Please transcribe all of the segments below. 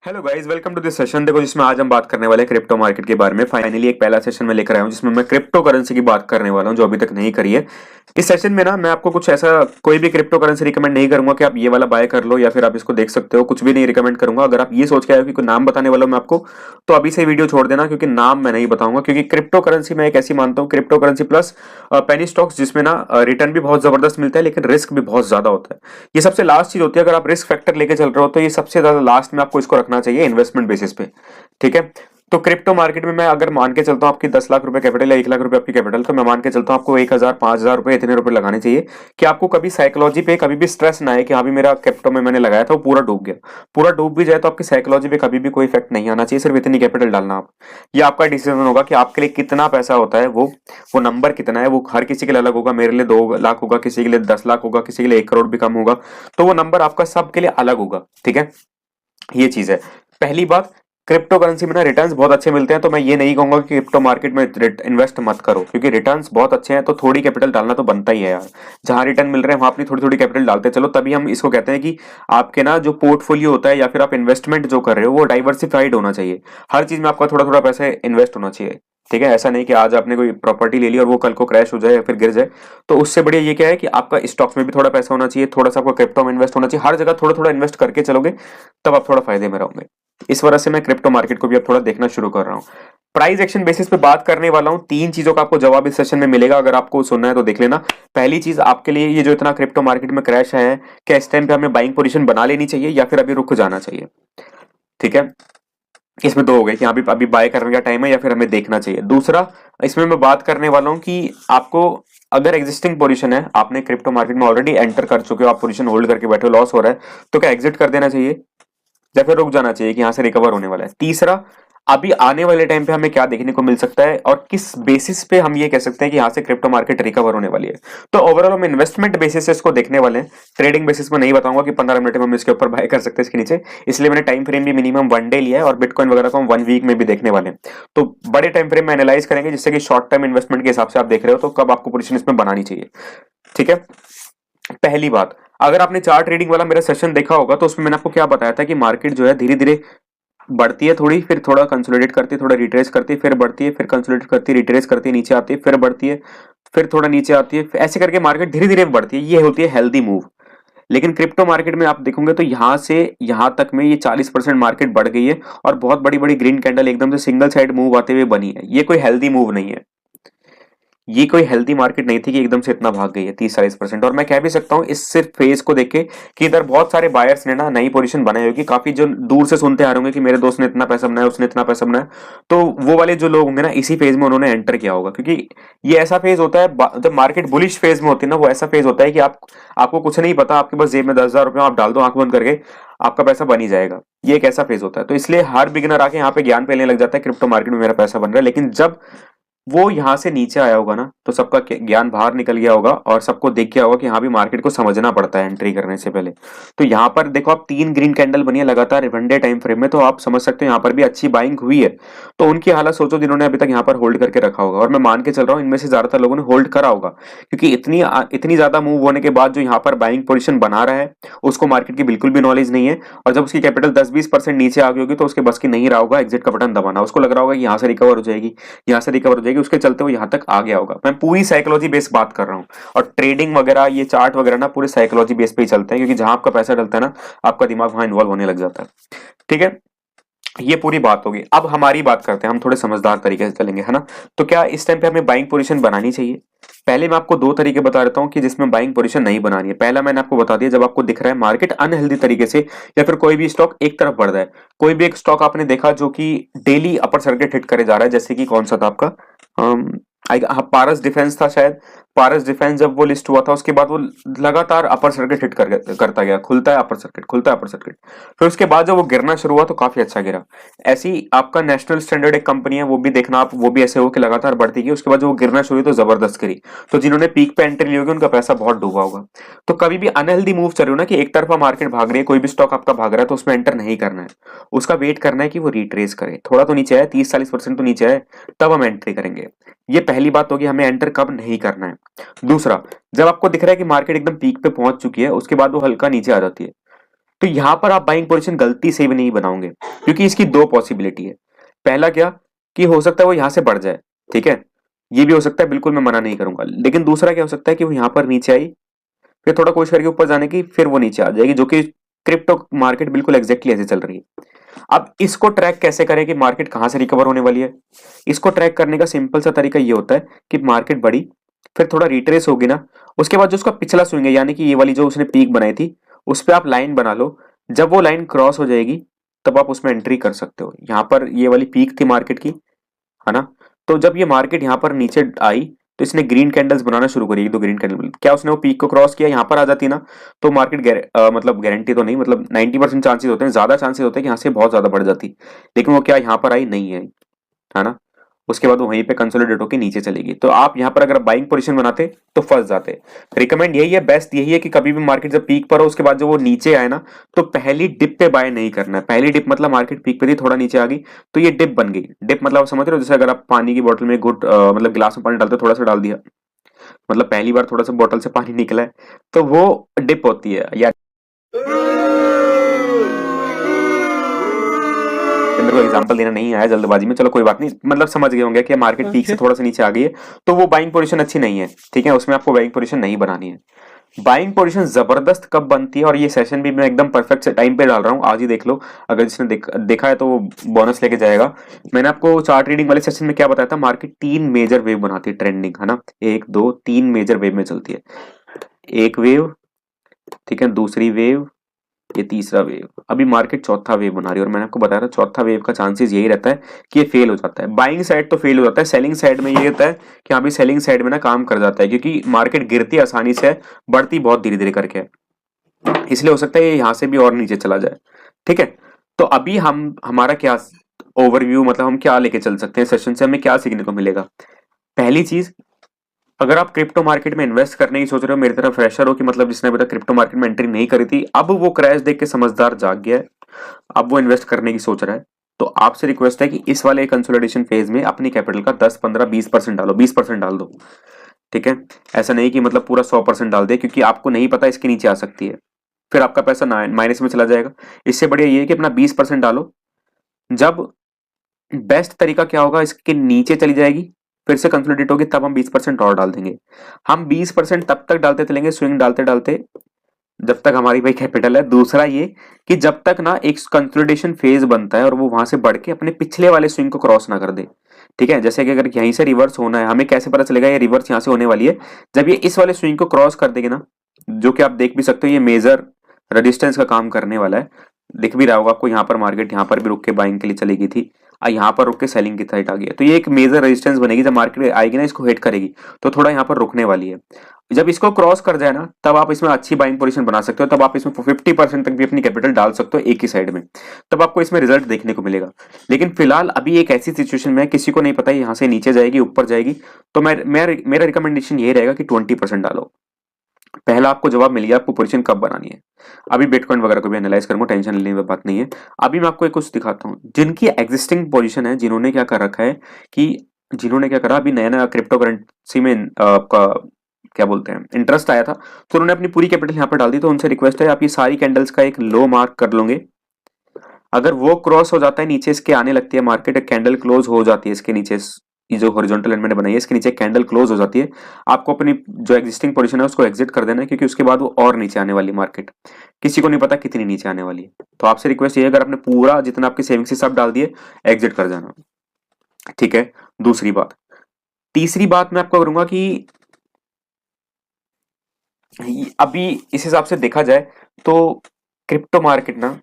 Hello guys, welcome to this session. देखो, जिसमें आज हम बात करने वाले हैं क्रिप्टो मार्केट के बारे में। फाइनली एक पहला सेशन में लेकर आया हूं जिसमें मैं क्रिप्टो करेंसी की बात करने वाला हूं जो अभी तक नहीं करी है। इस सेशन में ना मैं आपको कुछ ऐसा कोई भी क्रिप्टो करेंसी रिकमेंड नहीं करूंगा कि आप ये वाला बाय कर लो या फिर आप इसको देख सकते हो। कुछ भी नहीं रिकमेंड करूंगा। अगर आप ये सोच के आए हो कि कोई नाम बताने वाला हूं मैं आपको, तो अभी से वीडियो छोड़ देना, क्योंकि नाम मैं नहीं बताऊंगा। क्योंकि क्रिप्टो करेंसी मैं एक ऐसी मानता हूँ, crypto currency plus penny stocks, जिसमें ना रिटर्न भी बहुत जबरदस्त मिलता है लेकिन रिस्क भी बहुत ज्यादा होता है। ये सबसे लास्ट चीज होती है। अगर आप रिस्क फैक्टर लेके चल रहे हो तो ये सबसे ज्यादा लास्ट में आपको इसको रखना चाहिए इन्वेस्टमेंट बेसिस पे। ठीक है। तो क्रिप्टो मार्केट में मैं अगर मान के चलता हूँ आपकी 10 लाख रुपए कैपिटल या 1 लाख रुपए आपकी कैपिटल, तो मैं मान के चलता हूँ आपको 1,000 5,000 रुपए इतने रुपए लगाने चाहिए कि आपको कभी साइकोलॉजी पे कभी भी स्ट्रेस ना आए कि हाँ भी मेरा क्रिप्टो में मैंने लगाया था वो पूरा डूब गया। पूरा डूब भी जाए तो आपकी साइकोलॉजी पे कभी भी कोई इफेक्ट नहीं आना चाहिए। सिर्फ इतनी कैपिटल डालना आप। ये आपका डिसीजन होगा कि आपके लिए कितना पैसा होता है, वो नंबर कितना है। वो हर किसी के लिए अलग होगा। मेरे लिए 2 लाख होगा, किसी के लिए 10 लाख होगा, किसी के लिए 1 करोड़ भी कम होगा। तो वो नंबर आपका सबके लिए अलग होगा। ठीक है। ये चीज है। पहली बात, क्रिप्टो करेंसी में ना रिटर्न्स बहुत अच्छे मिलते हैं। तो मैं ये नहीं कहूंगा कि क्रिप्टो मार्केट में इन्वेस्ट मत करो, क्योंकि रिटर्न्स बहुत अच्छे हैं। तो थोड़ी कैपिटल डालना तो बनता ही है यार। जहां रिटर्न मिल रहे हैं वहां अपनी थोड़ी थोड़ी कैपिटल डालते चलो, तभी हम इसको कहते हैं कि आपके ना जो पोर्टफोलियो होता है या फिर आप इन्वेस्टमेंट जो कर रहे हो वो डाइवर्सिफाइड होना चाहिए। हर चीज में आपका थोड़ा थोड़ा पैसा इन्वेस्ट होना चाहिए। ठीक है। ऐसा नहीं कि आज आपने कोई प्रॉपर्टी ले ली और वो कल को क्रैश हो जाए या फिर गिर जाए। तो उससे बढ़िया ये क्या है कि आपका स्टॉक्स में भी थोड़ा पैसा होना चाहिए, थोड़ा सा आपको क्रिप्टो में इन्वेस्ट होना चाहिए। हर जगह थोड़ा थोड़ा इन्वेस्ट करके चलोगे तब आप थोड़ा फायदे में रहोगे। इस वजह से मैं क्रिप्टो मार्केट को भी अब थोड़ा देखना शुरू कर रहा हूँ। प्राइस एक्शन बेसिस पे बात करने वाला हूँ। 3 चीजों का आपको जवाब इस सेशन में मिलेगा। अगर आपको सुनना है तो देख लेना। पहली चीज आपके लिए, ये जो इतना क्रिप्टो मार्केट में क्रैश है, क्या इस टाइम पे हमें बाइंग पोजीशन बना लेनी चाहिए या फिर अभी रुक जाना चाहिए। ठीक है। इसमें दो हो गए कि अभी अभी बाय करने का टाइम है या फिर हमें देखना चाहिए। दूसरा, इसमें मैं बात करने वाला हूं कि आपको अगर एग्जिस्टिंग पोजीशन है, आपने क्रिप्टो मार्केट में ऑलरेडी एंटर कर चुके हो, आप पोजीशन होल्ड करके बैठे हो, लॉस हो रहा है, तो क्या एग्जिट कर देना चाहिए या फिर रुक जाना चाहिए कि यहां से रिकवर होने वाला है। तीसरा, अभी आने वाले टाइम पे हमें क्या देखने को मिल सकता है और किस बेसिस पे हम ये कह सकते हैं कि यहां से क्रिप्टो मार्केट रिकवर होने वाली है। तो ओवरऑल हम इन्वेस्टमेंट बेसिस से इसको देखने वाले हैं। ट्रेडिंग बेसिस में नहीं बताऊंगा कि 15 मिनट में हम इसके ऊपर बाय कर सकते हैं इसके नीचे। इसलिए मैंने टाइम फ्रेम भी मिनिमम 1 डे लिया है और बिटकॉइन वगैरह को हम 1 वीक में भी देखने वाले हैं। तो बड़े टाइम फ्रेम में एनालाइज करेंगे, जिससे कि शॉर्ट टर्म इन्वेस्टमेंट के हिसाब से आप देख रहे हो तो कब आपको पोजीशन इसमें बनानी चाहिए। ठीक है। पहली बात, अगर आपने चार्ट ट्रेडिंग वाला मेरा सेशन देखा होगा तो उसमें मैंने आपको क्या बताया था कि मार्केट जो है धीरे धीरे बढ़ती है थोड़ी, फिर थोड़ा कंसोलिडेट करती है, थोड़ा रिट्रेस करती है, फिर बढ़ती है, फिर कंसोलिडेट करती है, रिट्रेस करती है, नीचे आती है, फिर बढ़ती है, फिर थोड़ा नीचे आती है। ऐसे करके मार्केट धीरे धीरे बढ़ती है। ये होती है हेल्दी मूव। लेकिन क्रिप्टो मार्केट में आप देखोगे तो यहां से यहां तक में ये 40% मार्केट बढ़ गई है और बहुत बड़ी बड़ी ग्रीन कैंडल एकदम से सिंगल साइड मूव आते हुए बनी है। ये कोई हेल्दी मूव नहीं है। ये कोई हेल्दी मार्केट नहीं थी कि एकदम से इतना भाग गई है 30-40%। और मैं कह भी सकता हूँ इस सिर्फ फेज को देख के कि इधर बहुत सारे बायर्स ने ना नई पोजीशन बनाई होगी। काफी जो दूर से सुनते आ रहे होंगे कि मेरे दोस्त ने इतना पैसा बनाया, उसने इतना पैसा बनाया, तो वो वाले जो लोग होंगे ना इसी फेज में उन्होंने एंटर किया होगा। क्योंकि ये ऐसा फेज होता है जब मार्केट बुलिश फेज में होती है ना, वो ऐसा फेज होता है कि आपको कुछ नहीं पता, आपके पास जेब में 10,000 रुपये आप डाल दो आंख बंद करके, आपका पैसा बन ही जाएगा। ये एक ऐसा फेज होता है। तो इसलिए हर बिगिनर आके यहाँ पे ज्ञान फैलने लग जाता है क्रिप्टो मार्केट में मेरा पैसा बन रहा है। लेकिन जब वो यहां से नीचे आया होगा ना, तो सबका ज्ञान बाहर निकल गया होगा और सबको देख गया होगा कि हाँ भी मार्केट को समझना पड़ता है एंट्री करने से पहले। तो यहाँ पर देखो, आप 3 ग्रीन कैंडल बनी है लगातार 1 डे टाइम फ्रेम में, तो आप समझ सकते हो यहाँ पर भी अच्छी बाइंग हुई है। तो उनकी हालत सोचो जिन्होंने अभी तक यहाँ पर होल्ड करके रखा होगा। और मैं मान के चल रहा हूँ इनमें से ज्यादातर लोगों ने होल्ड करा होगा, क्योंकि इतनी इतनी ज्यादा मूव होने के बाद जो यहाँ पर बाइंग पोजिशन बना रहा है उसको मार्केट की बिल्कुल भी नॉलेज नहीं है। और जब उसकी कैपिटल 10-20% नीचे आ गई होगी तो उसके बस की नहीं रहा होगा एग्जिट का बटन दबाना। उसको लग रहा होगा कि यहाँ से रिकवर हो जाएगी, यहाँ से रिकवर हो जाएगी, उसके चलते वो यहाँ तक आ गया होगा। मैं पूरी साइकोलॉजी बेस बात कर रहा हूँ। और ट्रेडिंग वगैरह ये चार्ट वगैरह ना पूरे साइकोलॉजी बेस पे ही चलते हैं, क्योंकि जहां आपका पैसा डलता है ना, आपका दिमाग वहां इन्वॉल्व होने लग जाता है। ठीक है। ये पूरी बात होगी। अब हमारी बात करते हैं, हम थोड़े समझदार तरीके से चलेंगे, है ना। तो क्या इस टाइम पे हमें बाइंग पोजीशन बनानी चाहिए। पहले मैं आपको 2 तरीके बता देता हूं कि जिसमें बाइंग पोजीशन नहीं बनानी है। पहला मैंने आपको बता दिया, जब आपको दिख रहा है मार्केट अनहेल्दी तरीके से या फिर कोई भी स्टॉक एक तरफ बढ़ रहा है। कोई भी एक स्टॉक आपने देखा जो कि डेली अपर सर्किट हिट करे जा रहा है, जैसे कि कौन सा था आपका, पारस डिफेंस था शायद। पारस डिफेंस जब वो लिस्ट हुआ था उसके बाद वो लगातार अपर सर्किट हिट करता गया, खुलता है अपर सर्किट, खुलता है अपर सर्किट। फिर उसके बाद जब वो गिरना शुरू हुआ तो काफी अच्छा गिरा। ऐसी आपका नेशनल स्टैंडर्ड एक कंपनी है, वो भी देखना आप, वो भी ऐसे हो कि लगातार बढ़ती गई, उसके बाद जब वो गिरना शुरू हुई तो जबरदस्त गिरी। तो जिन्होंने पीक पे एंट्री ली होगी उनका पैसा बहुत डूबा होगा। तो कभी भी अनहेल्दी मूव चल रही हो ना, कि एक तरफा मार्केट भाग रही है, कोई भी स्टॉक आपका भाग रहा है, तो उसमें एंटर नहीं करना है। उसका वेट करना है कि वो रिट्रेस करे, थोड़ा तो नीचे आए, 30-40% तो नीचे आए, तब हम एंट्री करेंगे। ये पहली बात होगी, हमें एंटर कब नहीं करना है। दूसरा, जब आपको दिख रहा है कि मार्केट एकदम पीक पे पहुंच चुकी है, उसके बाद वो हल्का नीचे आ जाती है, तो यहां पर आप बाइंग पोजीशन गलती से भी नहीं बनाओगे, क्योंकि इसकी दो पॉसिबिलिटी है। पहला क्या कि हो सकता है वो यहां से बढ़ जाए, ठीक है, ये भी हो सकता है, बिल्कुल मैं मना नहीं करूंगा। लेकिन दूसरा क्या हो सकता है कि वो यहां पर नीचे आई, फिर थोड़ा कोशिश करके ऊपर जाने की, फिर वो नीचे आ जाएगी, जो कि क्रिप्टो मार्केट बिल्कुल एग्जैक्टली ऐसे चल रही है। अब इसको ट्रैक कैसे करें कि मार्केट कहां से रिकवर होने वाली है? इसको ट्रैक करने का सिंपल सा तरीका ये होता है कि मार्केट बढ़ी, फिर थोड़ा रिट्रेस होगी ना, उसके बाद जो उसका पिछला स्विंग है, यानी कि ये वाली जो उसने पीक बनाई थी, उस पर आप लाइन बना लो। जब वो लाइन क्रॉस हो जाएगी तब आप उसमें एंट्री कर सकते हो। यहाँ पर ये वाली पीक थी मार्केट की, है ना? तो जब ये मार्केट यहाँ पर नीचे आई तो इसने ग्रीन कैंडल्स बनाना शुरू करी, एक दो ग्रीन कैंडल, क्या उसने वो पीक को क्रॉस किया, यहाँ पर आ जाती ना, तो मार्केट मतलब गारंटी तो नहीं, मतलब 90% चांसेस होते हैं, ज्यादा चांसेस होते हैं कि यहाँ से बहुत ज्यादा बढ़ जाती, लेकिन वो क्या यहाँ पर आई नहीं है, है ना? उसके बाद वो वहीं पे कंसोलिडेट होकर नीचे चलेगी। तो आप यहाँ पर अगर बाइंग पोजीशन बनाते तो फंस जाते। रिकमेंड यही है, बेस्ट यही है कि कभी भी मार्केट जब पीक पर हो, उसके बाद जब वो नीचे आए ना, तो पहली डिप पे बाय नहीं करना है। पहली डिप मतलब मार्केट पीक पे थी, थोड़ा नीचे आ गई तो ये डिप बन गई। डिप मतलब आप समझ रहे हो, जैसे अगर आप पानी की बोतल में घुट मतलब गिलास में पानी डालते हो, थोड़ा सा डाल दिया, मतलब पहली बार थोड़ा सा बोतल से पानी निकला है, तो वो डिप होती है। या मेरे को एग्जांपल देना नहीं आया जल्दबाजी में, चलो कोई बात नहीं, मतलब समझ गए होंगे कि मार्केट पीक से थोड़ा सा नीचे आ गई है, तो वो बाइंग पोजीशन अच्छी नहीं है, ठीक है, उसमें आपको बाइंग पोजीशन नहीं बनानी है। बाइंग पोजीशन जबरदस्त कब बनती है, और ये सेशन भी मैं एकदम परफेक्ट से टाइम पे डाल रहा हूँ, आज ही देख लो, अगर जिसने देखा है तो वो बोनस लेके जाएगा। मैंने आपको चार्ट रीडिंग वाले सेशन में क्या बताया था, मार्केट 3 मेजर वेव बनाती है, ट्रेंडिंग, है ना, 1 2 3 मेजर वेव में चलती है। एक वेव, ठीक है, दूसरी वेव, ये तीसरा वेव, अभी मार्केट चौथा वेव बना रही है, और मैंने आपको बताया था चौथा वेव का चांसेस यही रहता है कि ये फेल हो जाता है। बाइंग साइड तो फेल हो जाता है, सेलिंग साइड में ये होता है कि हाँ भी सेलिंग साइड में ना काम कर जाता है, क्योंकि मार्केट गिरती आसानी से है, बढ़ती बहुत धीरे धीरे करके है, इसलिए हो सकता है ये यहाँ से भी और नीचे चला जाए, ठीक है। तो अभी हम हमारा क्या ओवरव्यू, मतलब हम क्या लेके चल सकते हैं सेशन से, हमें क्या सीखने को मिलेगा? पहली चीज, अगर आप क्रिप्टो मार्केट में इन्वेस्ट करने की सोच रहे हो, मेरी तरह फ्रेशर हो, कि मतलब जिसने अभी तक क्रिप्टो मार्केट में एंट्री नहीं करी थी, अब वो क्रैश देख के समझदार जाग गया है, अब वो इन्वेस्ट करने की सोच रहा है, तो आपसे रिक्वेस्ट है कि इस वाले कंसोलिडेशन फेज में अपनी कैपिटल का 10 15 20% डालो, 20% डाल दो, ठीक है। ऐसा नहीं कि मतलब पूरा 100% डाल दे, क्योंकि आपको नहीं पता इसके नीचे आ सकती है, फिर आपका पैसा माइनस में चला जाएगा। इससे बढ़िया ये है कि अपना 20% डालो। जब बेस्ट तरीका क्या होगा, इसके नीचे चली जाएगी, फिर से कंसोलिडेट होगी, तब हम 20% और डाल देंगे। हम 20% तब तक डालते चलेंगे, स्विंग डालते डालते, जब तक हमारी भाई कैपिटल है। दूसरा ये कि जब तक ना एक कंसोलिडेशन फेज बनता है और वो वहां से बढ़ के अपने पिछले वाले स्विंग को क्रॉस ना कर दे, ठीक है। जैसे कि अगर यहीं से रिवर्स होना है, हमें कैसे पता चलेगा ये रिवर्स यहां से होने वाली है? जब ये इस वाले स्विंग को क्रॉस कर देगी ना, जो कि आप देख भी सकते हो, ये मेजर रेजिस्टेंस का काम करने वाला है, दिख भी रहा होगा आपको, यहाँ पर मार्केट यहाँ पर भी रुक के बाइंग के लिए चली गई थी, यहाँ पर रुक के सेलिंग की साइड आ गई है, तो ये एक मेजर रेजिस्टेंस बनेगी। जब मार्केट आएगी ना, इसको हिट करेगी, तो थोड़ा यहाँ पर रुकने वाली है। जब इसको क्रॉस कर जाए ना, तब आप इसमें अच्छी बाइंग पोजीशन बना सकते हो, तब आप इसमें 50% तक भी अपनी कैपिटल डाल सकते हो एक ही साइड में, तब आपको इसमें रिजल्ट देखने को मिलेगा। लेकिन फिलहाल अभी एक ऐसी सिचुएशन में किसी को नहीं पता यहाँ से नीचे जाएगी ऊपर जाएगी, तो मेरा रिकमेंडेशन ये रहेगा कि 20% डालो। पहला आपको जवाब मिल गया, आपको पोजीशन कब बनानी है। अभी बिटकॉइन वगैरह को भी एनालाइज करूंगा, टेंशन लेने की बात नहीं है। अभी मैं आपको एक कुछ दिखाता हूँ, जिनकी एग्जिस्टिंग पोजीशन है, जिन्होंने क्या कर रखा है कि जिन्होंने क्या करा, अभी नया नया क्रिप्टो करेंसी में आपका क्या बोलते हैं इंटरेस्ट आया था, तो उन्होंने अपनी पूरी कैपिटल यहाँ पर डाल दी। तो उनसे रिक्वेस्ट है, आप ये सारी कैंडल्स का एक लो मार्क कर लोगे, अगर वो क्रॉस हो जाता है, नीचे इसके आने लगती है मार्केट, एक कैंडल क्लोज हो जाती है इसके नीचे, ये जो हॉरिजॉन्टल लाइन मैंने बनाई है इसके नीचे कैंडल क्लोज हो जाती है, आपको अपनी जो एग्जिस्टिंग पोजीशन है उसको एग्जिट कर देना है, क्योंकि उसके बाद वो और नीचे आने वाली मार्केट, किसी को नहीं पता कितनी नीचे आने वाली है। तो आपसे रिक्वेस्ट ये है, अगर आपने पूरा जितना आपके सेविंग्स सब डाल दिए, एग्जिट कर जाना, ठीक है। दूसरी बात, तीसरी बात मैं आपको करूंगा कि अभी इस हिसाब से देखा जाए तो क्रिप्टो मार्केट ना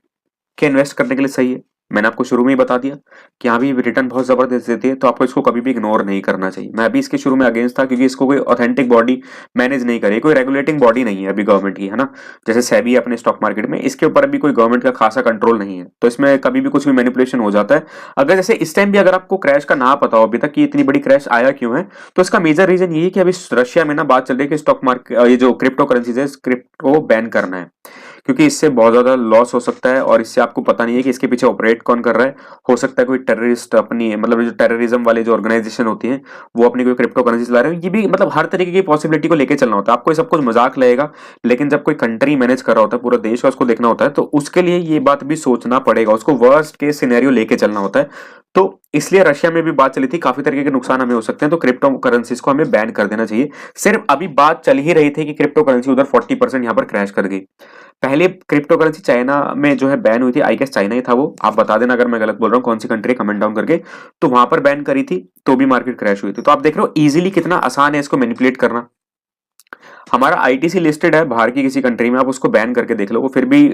क्या इन्वेस्ट करने के लिए सही है। मैंने आपको शुरू में ही बता दिया कि यहाँ भी रिटर्न बहुत जबरदस्त देती है, तो आपको इसको कभी भी इग्नोर नहीं करना चाहिए। मैं अभी इसके शुरू में अगेंस्ट था, क्योंकि इसको कोई ऑथेंटिक बॉडी मैनेज नहीं करे, कोई रेगुलेटिंग बॉडी नहीं है अभी गवर्नमेंट की, है ना, जैसे सेबी है अपने स्टॉक मार्केट में, इसके ऊपर अभी कोई गवर्नमेंट का खासा कंट्रोल नहीं है, तो इसमें कभी भी कुछ भी मैनिपुलेशन हो जाता है। अगर जैसे इस टाइम भी अगर आपको क्रैश का ना पता हो अभी तक कि इतनी बड़ी क्रैश आया क्यों है, तो इसका मेजर रीजन ये है कि अभी रशिया में ना बात चल रही है कि स्टॉक मार्केट, ये जो क्रिप्टो करेंसीज है, क्रिप्टो बैन करना है, क्योंकि इससे बहुत ज्यादा लॉस हो सकता है और इससे आपको पता नहीं है कि इसके पीछे ऑपरेट कौन कर रहा है। हो सकता है कोई टेररिस्ट अपनी मतलब जो टेररिज्म वाले जो ऑर्गेनाइजेशन होती है वो अपनी कोई क्रिप्टो करेंसी चला रहे हो। ये भी मतलब हर तरीके की पॉसिबिलिटी को लेके चलना होता है। आपको ये सब कुछ मजाक लगेगा, लेकिन जब कोई कंट्री मैनेज कर रहा होता है, पूरा देश का उसको देखना होता है, तो उसके लिए ये बात भी सोचना पड़ेगा, उसको वर्स्ट केस सिनेरियो लेके चलना होता है। तो इसलिए रशिया में भी बात चली थी, काफी तरीके के नुकसान हमें हो सकते हैं, तो क्रिप्टो करेंसीज को हमें बैन कर देना चाहिए। सिर्फ अभी बात चल ही रही थी कि क्रिप्टो करेंसी उधर 40% यहाँ पर क्रैश कर गई। पहले क्रिप्टो करेंसी चाइना में जो है बैन हुई थी, आई गेस चाइना ही था वो, आप बता देना अगर मैं गलत बोल रहा हूँ, कौन सी कंट्री, कमेंट डाउन करके। तो वहां पर बैन करी थी, तो भी मार्केट क्रैश हुई थी। तो आप देख रहे हो इजीली कितना आसान है इसको मैनिपुलेट करना। हमारा आईटीसी लिस्टेड है बाहर की किसी कंट्री में, आप उसको बैन करके देख लो, वो फिर भी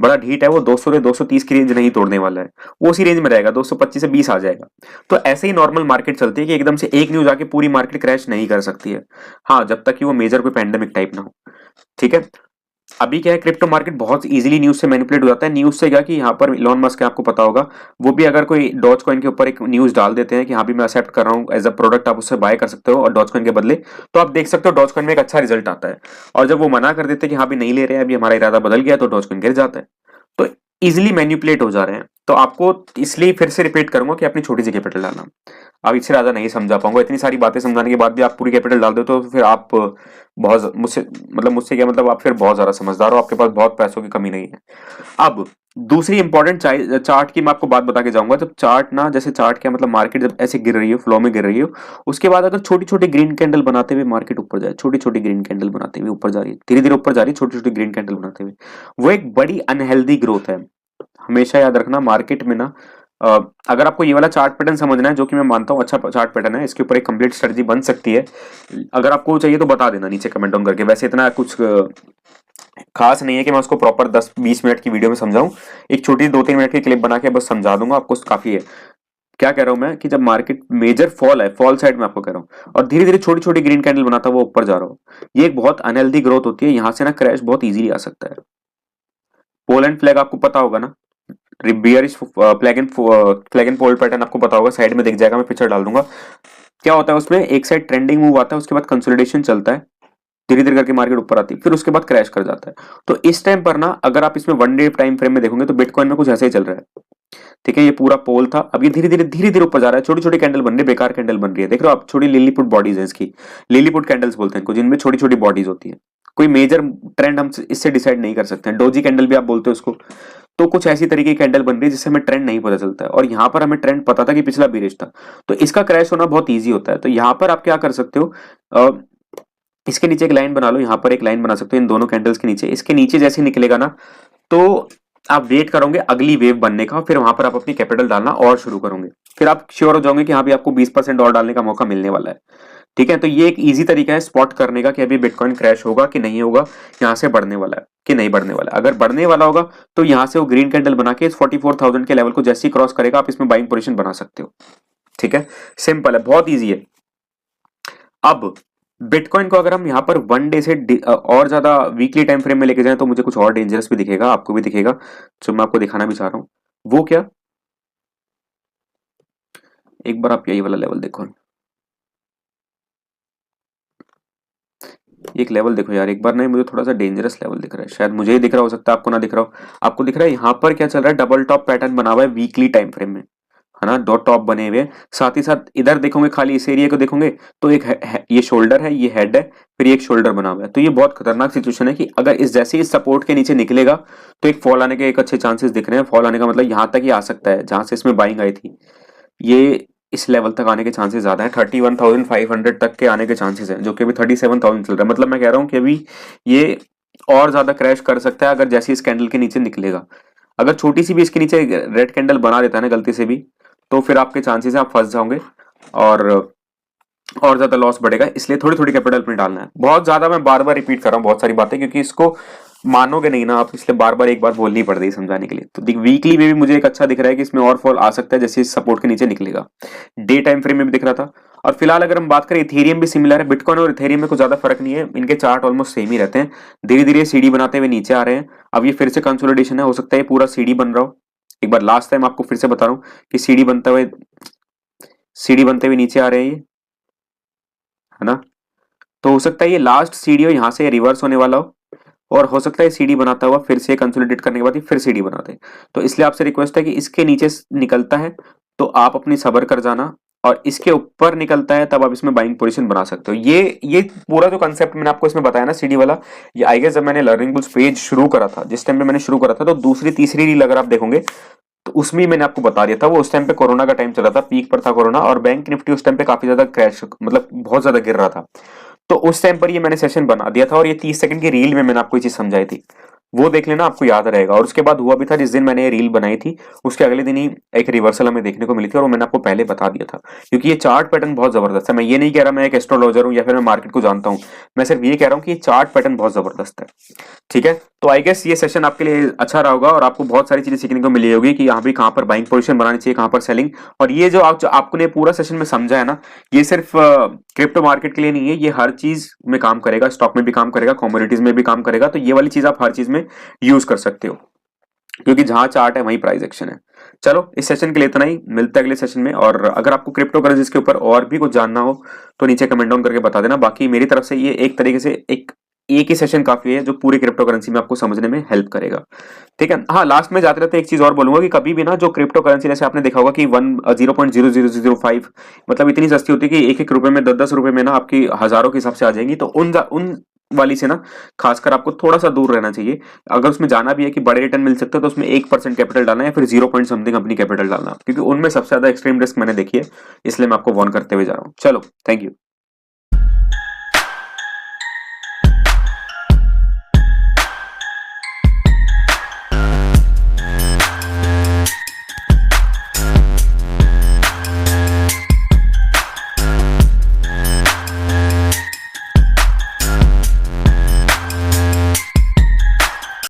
बड़ा ढीठ है, वो 200 से 230 की रेंज नहीं तोड़ने वाला है, वो उसी रेंज में रहेगा, 225 से 20 आ जाएगा। तो ऐसे ही नॉर्मल मार्केट चलती है कि एकदम से एक न्यूज आके पूरी मार्केट क्रैश नहीं कर सकती है। हाँ, जब तक कि वो मेजर कोई पैंडेमिक टाइप ना हो। ठीक है, अभी क्या है, क्रिप्टो मार्केट बहुत इजीली न्यूज से मैनिपुलेट हो जाता है। न्यूज से क्या कि यहाँ पर इलॉन मस्क है, आपको पता होगा, वो भी अगर कोई डॉज कॉइन के ऊपर एक न्यूज डाल देते हैं कि हाँ भी मैं एक्सेप्ट कर रहा हूँ एज अ प्रोडक्ट, आप उससे बाय कर सकते हो और डॉज कॉइन के बदले, तो आप देख सकते हो डॉज कॉइन में एक अच्छा रिजल्ट आता है। और जब वो मना कर देते हैं कि हाँ भी नहीं ले रहे हैं, अभी हमारा इरादा बदल गया, तो डॉज कॉइन गिर जाता है। तो इजिली मैनिपुलेट हो जा रहे हैं। तो आपको इसलिए फिर से रिपीट करूंगा कि अपनी छोटी सी कैपिटल डालना। अब इससे ज्यादा नहीं समझा पाऊंगा, इतनी सारी बातें समझाने के बाद भी आप पूरी कैपिटल डाल दो तो फिर आप बहुत मुझसे क्या मतलब, आप फिर बहुत ज्यादा समझदार हो, आपके पास बहुत पैसों की कमी नहीं है। अब दूसरी इंपॉर्टेंट चार्ट की मैं आपको बात बता के जाऊंगा। जब चार्ट ना, जैसे चार्ट क्या मतलब, मार्केट जब ऐसे गिर रही हो, फ्लो में गिर रही हो, उसके बाद अगर छोटी छोटी ग्रीन कैंडल बनाते हुए मार्केट ऊपर जाए, छोटी छोटी ग्रीन कैंडल बनाते हुए ऊपर जा रही है, धीरे धीरे ऊपर जा रही है, छोटी छोटी ग्रीन कैंडल बनाते हुए, वो एक बड़ी अनहेल्दी ग्रोथ है। हमेशा याद रखना मार्केट में ना, अगर आपको ये वाला चार्ट पैटर्न समझना है, जो कि मैं मानता हूँ अच्छा चार्ट पैटर्न है, इसके ऊपर एक कंप्लीट स्ट्रेटजी बन सकती है। अगर आपको चाहिए तो बता देना नीचे कमेंट डाउन करके। वैसे इतना कुछ खास नहीं है कि मैं उसको प्रॉपर 10-20 मिनट की वीडियो में समझाऊं, एक छोटी 2-3 मिनट की क्लिप बना के बस समझा दूंगा आपको, काफी है। क्या कह रहा हूं मैं कि जब मार्केट मेजर फॉल है, फॉल साइड में आपको कह रहा हूं, और धीरे धीरे छोटी छोटी ग्रीन कैंडल बनाता हुआ ऊपर जा रहा हो, ये एक बहुत अनहेल्दी ग्रोथ होती है। यहां से ना क्रैश बहुत इजीली आ सकता है। पोलैंड फ्लैग आपको पता होगा ना, bearish flag and pole pattern आपको पता होगा, साइड में दिख जाएगा, मैं पिक्चर डाल दूंगा। क्या होता है उसमें, एक साइड ट्रेंडिंग मूव आता है, उसके बाद कंसोलिडेशन चलता है, धीरे धीरे करके मार्केट ऊपर आती है, फिर उसके बाद क्रैश कर जाता है। तो इस टाइम पर ना, अगर आप इसमें 1 डे टाइम फ्रेम में देखोगे तो बिटकॉइन में कुछ ऐसे ही चल रहा है। ठीक है, ये पूरा पोल था, अब ये धीरे धीरे ऊपर जा रहा है, छोटी छोटी कैंडल बन रही है, बेकार कैंडल बन रही है, देख रहे हो आप, छोटी लिलीपुट बॉडीज है इसकी, लिलीपुट कैंडल्स बोलते हैं इनको, जिनमें छोटी छोटी बॉडीज होती है। कोई मेजर ट्रेंड हम इससे डिसाइड नहीं कर सकते हैं, डोजी कैंडल भी आप बोलते हो उसको। तो कुछ ऐसी तरीके की कैंडल बन रही है जिससे हमें ट्रेंड नहीं पता चलता है, और यहाँ पर हमें ट्रेंड पता था कि पिछला बीरिश था, तो इसका क्रैश होना बहुत ईजी होता है। तो यहाँ पर आप क्या कर सकते हो, इसके नीचे एक लाइन बना लो, यहाँ पर एक लाइन बना सकते हो इन दोनों कैंडल्स के नीचे। इसके नीचे जैसे निकलेगा ना, तो आप वेट करोगे अगली वेव बनने का, फिर वहां पर आप अपनी कैपिटल डालना और शुरू करोगे। फिर आप श्योर हो जाओगे कि हाँ भी आपको 20% और डालने का मौका मिलने वाला है। ठीक है, तो ये एक इजी तरीका है स्पॉट करने का कि अभी बिटकॉइन क्रैश होगा कि नहीं होगा, यहाँ से बढ़ने वाला है कि नहीं बढ़ने वाला है। अगर बढ़ने वाला होगा तो यहाँ से वो ग्रीन कैंडल बना के इस 44,000 के लेवल को जैसे ही क्रॉस करेगा, आप इसमें बाइंग पोजीशन बना सकते हो। ठीक है, सिंपल है, बहुत ईजी है। अब बिटकॉइन को अगर हम यहाँ पर 1 डे से और ज्यादा वीकली टाइम फ्रेम में लेके जाएं, तो मुझे कुछ और डेंजरस भी दिखेगा, आपको भी दिखेगा, जो मैं आपको दिखाना भी चाह रहा हूँ। वो क्या, एक बार आप यही वाला लेवल देखो, एक लेवल देखो यार, एक बार नहीं, मुझे थोड़ा सा डेंजरस लेवल दिख रहा है, शायद मुझे ही दिख रहा हो सकता है आपको ना दिख रहा हो। आपको दिख रहा है यहाँ पर क्या चल रहा है, डबल टॉप पैटर्न बना हुआ है वीकली टाइम फ्रेम में, है ना, दो टॉप बने हुए हैं। साथ ही साथ इधर देखोगे, खाली इस एरिया को देखोगे तो एक ये शोल्डर है, ये हेड है, फिर ये एक शोल्डर बना हुआ है। तो ये बहुत खतरनाक सिचुएशन है कि अगर इस जैसे इस सपोर्ट के नीचे निकलेगा तो एक फॉल आने के एक अच्छे चांसेस दिख रहे हैं। फॉल आने का मतलब यहाँ तक ही आ सकता है जहां से इसमें बाइंग आई थी, ये इस लेवल तक आने के चांसेस ज्यादा है, 31,500 तक के आने के चांसेस हैं, जो कि अभी 37,000 चल रहा है। मतलब मैं कह रहा हूँ कि अभी ये और ज्यादा क्रैश कर सकता है अगर जैसे इस कैंडल के नीचे निकलेगा। अगर छोटी सी भी इसके नीचे रेड कैंडल बना देता है ना गलती से भी, तो फिर आपके चांसेस है आप फंस जाओगे और ज्यादा लॉस बढ़ेगा। इसलिए थोड़ी थोड़ी कैपिटल अपनी डालना है। बहुत ज्यादा मैं बार बार रिपीट कर रहा हूँ बहुत सारी बातें, क्योंकि इसको मानोगे नहीं ना आप, इसलिए बार बार एक बार बोलनी पड़ रही है समझाने के लिए। तो वीकली में भी मुझे एक अच्छा दिख रहा है कि इसमें और फॉल आ सकता है जैसे इस सपोर्ट के नीचे निकलेगा। डे टाइम फ्रेम में भी दिख रहा था। और फिलहाल अगर हम बात करें, इथेरियम भी सिमिलर है, बिटकॉइन और इथेरियम में कुछ ज्यादा फर्क नहीं है, इनके चार्ट ऑलमोस्ट सेम ही रहते हैं। धीरे धीरे सीढ़ी बनाते हुए नीचे आ रहे हैं। अब ये फिर से कंसोलिडेशन है, हो सकता है पूरा सीढ़ी बन रहा हो। एक बार लास्ट टाइम आपको फिर से बता रहा हूँ कि सीढ़ी बनते हुए नीचे आ रहे हैं ये, है ना। तो हो सकता है ये लास्ट सीढ़ी हो, यहाँ से रिवर्स होने वाला हो और हो सकता है सीडी बनाता हुआ फिर से कंसोलिडेट करने के बाद फिर सीडी बना दे। तो इसलिए आपसे रिक्वेस्ट है कि इसके नीचे निकलता है तो आप अपनी सब्र कर जाना, और इसके ऊपर निकलता है तब आप इसमें बाइंग पोजीशन बना सकते हो। ये पूरा जो कंसेप्ट मैंने आपको इसमें बताया ना सीडी वाला, ये आई गेस जब मैंने लर्निंग बुल्स पेज शुरू करा था, जिस टाइम पे मैंने शुरू करा था, तो दूसरी तीसरी रील अगर आप देखोगे तो उसमें मैंने आपको बता दिया था। वो उस टाइम पे कोरोना का टाइम चला था, पीक पर था कोरोना, और बैंक निफ्टी उस टाइम पे काफी ज्यादा क्रैश, मतलब बहुत ज्यादा गिर रहा था। तो उस टाइम पर ये मैंने सेशन बना दिया था, और ये 30 सेकंड की रील में मैंने आपको ये चीज समझाई थी, वो देख लेना, आपको याद रहेगा। और उसके बाद हुआ भी था, जिस दिन मैंने ये रील बनाई थी उसके अगले दिन ही एक रिवर्सल हमें देखने को मिली थी, और वो मैंने आपको पहले बता दिया था। क्योंकि ये चार्ट पैटर्न बहुत जबरदस्त है। मैं ये नहीं कह रहा मैं एक एस्ट्रोलॉजर हूं या फिर मैं मार्केट को जानता हूं, मैं सिर्फ ये कह रहा हूं कि ये चार्ट पैटर्न बहुत जबरदस्त है। ठीक है, तो आई गेस ये सेशन आपके लिए अच्छा रहा होगा, और आपको बहुत सारी चीजें सीखने को मिली होगी कि यहाँ पे कहाँ पर बाइंग पोजीशन बनानी चाहिए, कहाँ पर सेलिंग। और ये जो आपने पूरा सेशन में समझा है ना, ये सिर्फ क्रिप्टो मार्केट के लिए नहीं है, ये हर चीज में काम करेगा, स्टॉक में भी काम करेगा, कमोडिटीज में भी काम करेगा। तो ये वाली चीज आप हर चीज में यूज कर सकते हो, क्योंकि जहां चार्ट है वहीं प्राइस एक्शन है। चलो, इस सेशन के लिए इतना ही, मिलते हैं अगले सेशन में। और अगर आपको क्रिप्टो करेंसीज के ऊपर और भी कुछ जानना हो तो नीचे कमेंट डाउन करके बता देना। बाकी मेरी तरफ से ये एक तरीके से एक ही सेशन काफी है जो पूरी क्रिप्टो करेंसी में आपको समझने में हेल्प करेगा। ठीक है, हाँ, लास्ट में जाते रहते एक चीज और बोलूंगा कि कभी भी ना जो क्रिप्टो करेंसी, जैसे आपने देखा होगा कि 0.00005 मतलब इतनी सस्ती होती है कि एक एक रुपए में 10-10 रुपए में ना आपकी हजारों के हिसाब से आ जाएंगी। तो उन वाली से ना खासकर आपको थोड़ा सा दूर रहना चाहिए। अगर उसमें जाना भी है कि बड़े रिटर्न मिल सकते हैं तो उसमें 1% कैपिटल डालना है, या फिर 0 पॉइंट समथिंग अपनी कैपिटल डालना, क्योंकि उनमें सबसे ज्यादा एक्सट्रीम रिस्क मैंने देखी है, इसलिए मैं आपको वार्न करते हुए जा रहा हूँ। चलो, थैंक यू।